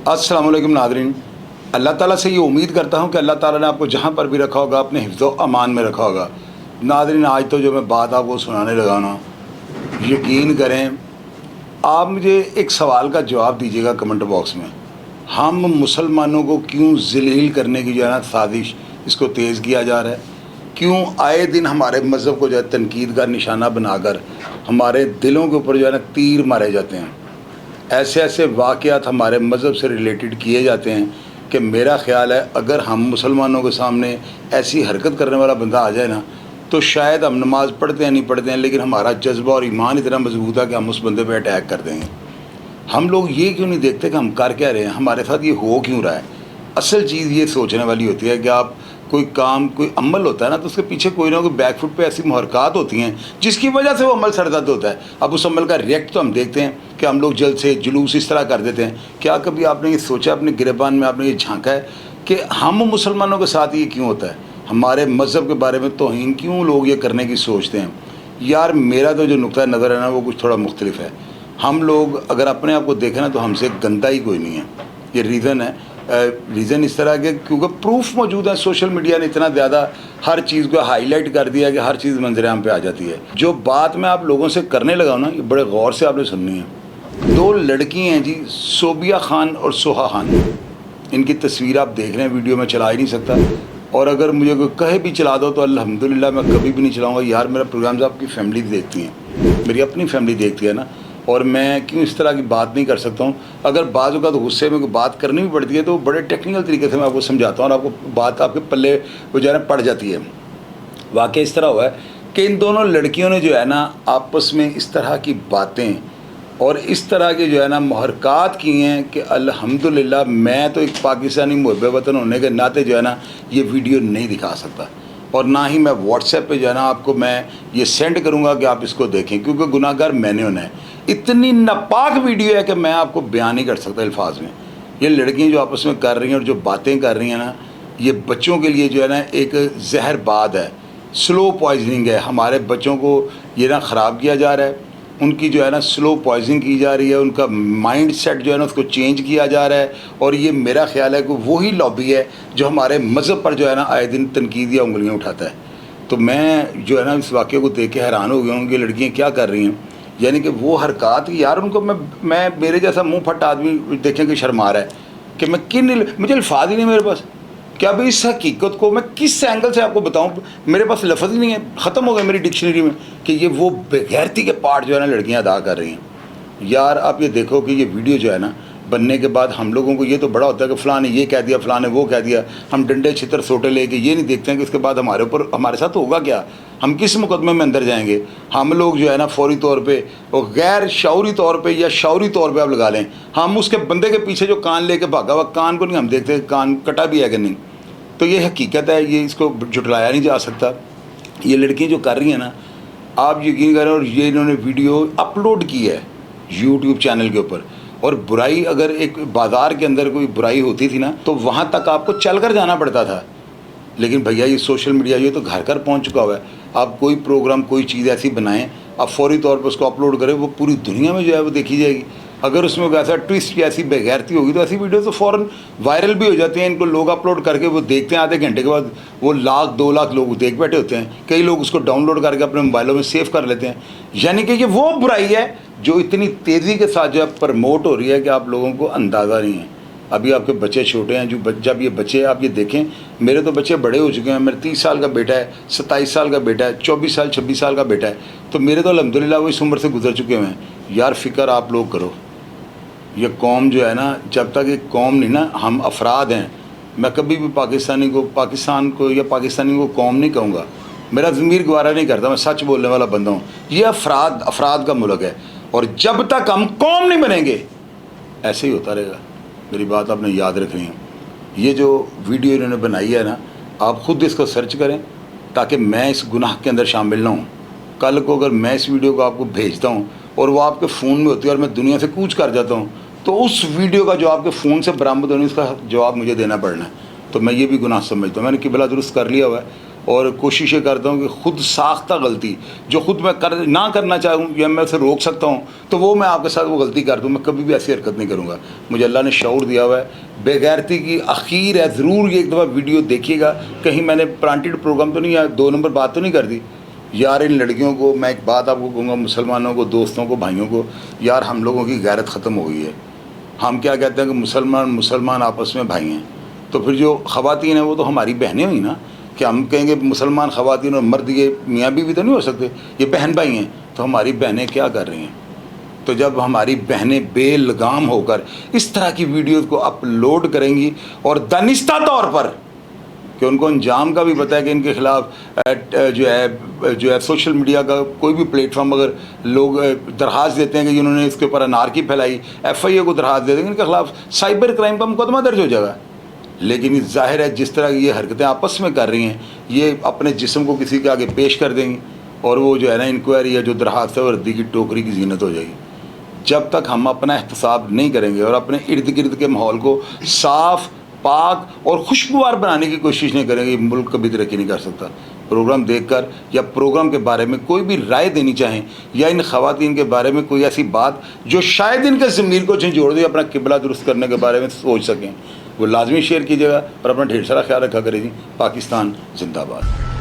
अस्सलाम वालेकुम नादरीन। अल्लाह ताला से ये उम्मीद करता हूँ कि अल्लाह ताला ने आपको जहाँ पर भी रखा होगा अपने हिफ्ज़ो अमान में रखा होगा। नादरीन, आज तो जो मैं बात आपको सुनाने लगा ना, यकीन करें, आप मुझे एक सवाल का जवाब दीजिएगा कमेंट बॉक्स में। हम मुसलमानों को क्यों ज़लील करने की जो है ना साजिश इसको तेज़ किया जा रहा है? क्यों आए दिन हमारे मज़हब को जो है तनकीद का निशाना बनाकर हमारे दिलों के ऊपर जो है ना तीर मारे जाते हैं? ऐसे ऐसे वाक़यात हमारे मज़हब से रिलेटेड किए जाते हैं कि मेरा ख़्याल है अगर हम मुसलमानों के सामने ऐसी हरकत करने वाला बंदा आ जाए ना, तो शायद हम नमाज़ पढ़ते हैं नहीं पढ़ते हैं, लेकिन हमारा जज्बा और ईमान इतना मजबूत है कि हम उस बंदे पे अटैक कर देंगे। हम लोग ये क्यों नहीं देखते कि हम कर क्या रहे हैं, हमारे साथ ये हो क्यों रहा है? असल चीज़ ये सोचने वाली होती है कि आप कोई काम, कोई अमल होता है ना, तो उसके पीछे कोई ना कोई बैकफुट पे ऐसी मुहरक़ात होती हैं जिसकी वजह से वो अमल सरदर्द होता है। अब उस अमल का रिएक्ट तो हम देखते हैं कि हम लोग जल्द से जुलूस इस तरह कर देते हैं। क्या कभी आपने ये सोचा, अपने गिरबान में आपने ये झांका है कि हम मुसलमानों के साथ ये क्यों होता है? हमारे मज़हब के बारे में तौहीन क्यों लोग ये करने की सोचते हैं? यार, मेरा तो जो नुक्ता नज़र है ना वो कुछ थोड़ा मुख्तलिफ है। हम लोग अगर अपने आप को देखें ना तो हमसे गंदा ही कोई नहीं है। ये रीज़न है। रीज़न इस तरह के क्योंकि प्रूफ मौजूद है। सोशल मीडिया ने इतना ज़्यादा हर चीज़ को हाईलाइट कर दिया कि हर चीज़ मंजरेआम पे आ जाती है। जो बात मैं आप लोगों से करने लगा हूँ ना, ये बड़े गौर से आपने सुननी है। दो लड़की हैं जी, सोबिया खान और सोहा खान। इनकी तस्वीर आप देख रहे हैं, वीडियो में चला ही नहीं सकता, और अगर मुझे कोई कहे भी चला दो तो अल्हम्दुलिल्लाह मैं कभी भी नहीं चलाऊँगा। यार, मेरा प्रोग्राम आपकी फैमिली देखती है, मेरी अपनी फैमिली देखती है ना, और मैं क्यों इस तरह की बात नहीं कर सकता हूँ? अगर बाज़ औक़ात गुस्से में कोई बात करनी भी पड़ती है तो बड़े टेक्निकल तरीके से मैं आपको समझाता हूँ और आपको बात आपके पल्ले वो जो है ना पड़ जाती है। वाक़ई इस तरह हुआ है कि इन दोनों लड़कियों ने जो है ना आपस में इस तरह की बातें और इस तरह के जो है ना मुहरक़ात की हैं कि अल्हम्दुलिल्लाह मैं तो एक पाकिस्तानी मुहब्बे वतन होने के नाते जो है ना ये वीडियो नहीं दिखा सकता, और ना ही मैं व्हाट्सएप पे जो है ना आपको मैं ये सेंड करूँगा कि आप इसको देखें, क्योंकि गुनाहगार मैंने होना है। इतनी नापाक वीडियो है कि मैं आपको बयान नहीं कर सकता अल्फाज में। ये लड़कियाँ जो आपस में कर रही हैं और जो बातें कर रही हैं ना, ये बच्चों के लिए जो है ना एक जहरबाद है, स्लो पॉइजनिंग है। हमारे बच्चों को ये ना ख़राब किया जा रहा है, उनकी जो है ना स्लो पॉइजनिंग की जा रही है, उनका माइंड सेट जो है ना उसको चेंज किया जा रहा है। और ये मेरा ख़्याल है कि वही लॉबी है जो हमारे मज़हब पर जो है ना आए दिन तनकीद या उंगलियाँ उठाता है। तो मैं जो है ना इस वाक़े को देख के हैरान हो गया हूँ कि लड़कियाँ क्या कर रही हैं। यानी कि वो हरकत, यार उनको मैं मेरे जैसा मुँह फट आदमी देखें कि शर्मा रहा है कि मैं मुझे अल्फाज ही नहीं मेरे पास। क्या भाई इस हकीकत को मैं किस एंगल से आपको बताऊं? मेरे पास लफ्ज़ ही नहीं है, ख़त्म हो गया मेरी डिक्शनरी में कि ये वो बेगैरती के पार्ट जो है ना लड़कियां अदा कर रही हैं। यार, आप ये देखो कि ये वीडियो जो है ना बनने के बाद हम लोगों को ये तो बड़ा होता है कि फ़लाँ ने ये कह दिया, फ़लाँ ने वो कह दिया। हम डंडे छितर सोटे लेके ये नहीं देखते हैं कि इसके बाद हमारे ऊपर हमारे साथ होगा क्या, हम किस मुकदमे में अंदर जाएंगे। हम लोग जो है ना फ़ौरी तौर पे और गैर शऊरी तौर पे या शऊरी तौर पे आप लगा लें, हम उसके बंदे के पीछे जो कान लेके भागा हुआ, कान को नहीं हम देखते कान कटा भी है कि नहीं। तो ये हकीकत है, ये इसको झुटलाया नहीं जा सकता। ये लड़कियाँ जो कर रही हैं ना, आप यकीन करें, और ये इन्होंने वीडियो अपलोड की है यूट्यूब चैनल के ऊपर। और बुराई, अगर एक बाज़ार के अंदर कोई बुराई होती थी ना तो वहाँ तक आपको चल कर जाना पड़ता था, लेकिन भैया ये सोशल मीडिया ये तो घर घर पहुँच चुका हुआ है। आप कोई प्रोग्राम, कोई चीज़ ऐसी बनाएं, आप फौरी तौर पर उसको अपलोड करें, वो पूरी दुनिया में जो है वो देखी जाएगी। अगर उसमें कोई ऐसा ट्विस्ट या ऐसी बेगैरती होगी तो ऐसी वीडियो तो फ़ौरन वायरल भी हो जाती हैं। इनको लोग अपलोड करके वो देखते हैं, आधे घंटे के बाद वो 1,00,000-2,00,000 लोग देख बैठे होते हैं। कई लोग उसको डाउनलोड करके अपने मोबाइलों में सेव कर लेते हैं। यानी कि ये वो बुराई है जो इतनी तेज़ी के साथ जो है प्रमोट हो रही है कि आप लोगों को अंदाज़ा नहीं है। अभी आपके बच्चे छोटे हैं, जब ये बच्चे, आप ये देखें, मेरे तो बच्चे बड़े हो चुके हैं। मेरे 30 साल का बेटा है, 27 साल का बेटा है, 24 साल 26 साल का बेटा है। तो मेरे तो अल्हम्दुलिल्लाह वो इस उम्र से गुजर चुके हुए हैं। यार, फ़िक्र आप लोग करो। ये कौम जो है ना, जब तक एक कौम नहीं ना, हम अफराद हैं। मैं कभी भी पाकिस्तान को या पाकिस्तानी को कौम नहीं कहूँगा। मेरा ज़मीर गवारा नहीं करता, मैं सच बोलने वाला बंदा हूँ। ये अफराद का मुल्क है, और जब तक हम कौम नहीं बनेंगे ऐसे ही होता रहेगा। मेरी बात आपने याद रखनी है। ये जो वीडियो इन्होंने बनाई है ना, आप ख़ुद इसको सर्च करें ताकि मैं इस गुनाह के अंदर शामिल ना हूँ। कल को अगर मैं इस वीडियो को आपको भेजता हूँ और वो आपके फ़ोन में होती है और मैं दुनिया से कूच कर जाता हूँ, तो उस वीडियो का जो आपके फ़ोन से बरामद होने, उसका जवाब मुझे देना पड़ना है। तो मैं ये भी गुनाह समझता हूँ। मैंने किबला दुरुस्त कर लिया हुआ है, और कोशिश ये करता हूँ कि खुद साख्ता गलती जो खुद मैं ना करना चाहूँ या मैं उसे रोक सकता हूँ तो वो मैं आपके साथ वो गलती कर दूँ। मैं कभी भी ऐसी हरकत नहीं करूँगा। मुझे अल्लाह ने शऊर दिया हुआ है। बेगैरती की आखिर है, ज़रूर एक दफ़ा वीडियो देखिएगा। कहीं मैंने प्लांटेड प्रोग्राम तो नहीं या 2 नंबर बात तो नहीं कर दी यार। इन लड़कियों को मैं एक बात आपको कहूँगा, मुसलमानों को, दोस्तों को, भाइयों को, यार हम लोगों की गैरत ख़त्म हो गई है। हम क्या कहते हैं कि मुसलमान आपस में भाई हैं, तो फिर जो ख़वातीन हैं वो तो हमारी बहनें हुई ना। कि हम कहेंगे मुसलमान ख़वातीन और मर्द ये मियाँ बीवी तो नहीं हो सकते, ये बहन भाई हैं। तो हमारी बहनें क्या कर रही हैं? तो जब हमारी बहनें बेलगाम होकर इस तरह की वीडियोज़ को अपलोड करेंगी और दानिस्ता तौर पर कि उनको अंजाम का भी पता है कि इनके ख़िलाफ़ जो है सोशल मीडिया का कोई भी प्लेटफॉर्म अगर लोग दरख्वास्त देते हैं कि जिन्होंने इसके ऊपर अनारकी फैलाई, FIA को दरख्वास्त दे देंगे, इनके ख़िलाफ़ साइबर क्राइम का मुकदमा दर्ज हो जाएगा। लेकिन ज़ाहिर है जिस तरह की ये हरकतें आपस में कर रही हैं, ये अपने जिस्म को किसी के आगे पेश कर देंगी और वो जो है ना इंक्वायरी या जो दरख्वास्त है वो रद्दी की टोकरी की जीनत हो जाएगी। जब तक हम अपना एहतसाब नहीं करेंगे और अपने इर्द गिर्द के माहौल को साफ़, पाक और खुशगवार बनाने की कोशिश नहीं करेंगे, मुल्क कभी तरक्की नहीं कर सकता। प्रोग्राम देखकर या प्रोग्राम के बारे में कोई भी राय देनी चाहें या इन ख़वातीन के बारे में कोई ऐसी बात जो शायद इनके ज़मीर को झंझोड़ दे, अपना किबला दुरुस्त करने के बारे में सोच सकें, वो लाजमी शेयर कीजिएगा और अपना ढेर सारा ख्याल रखा करें जी। पाकिस्तान जिंदाबाद।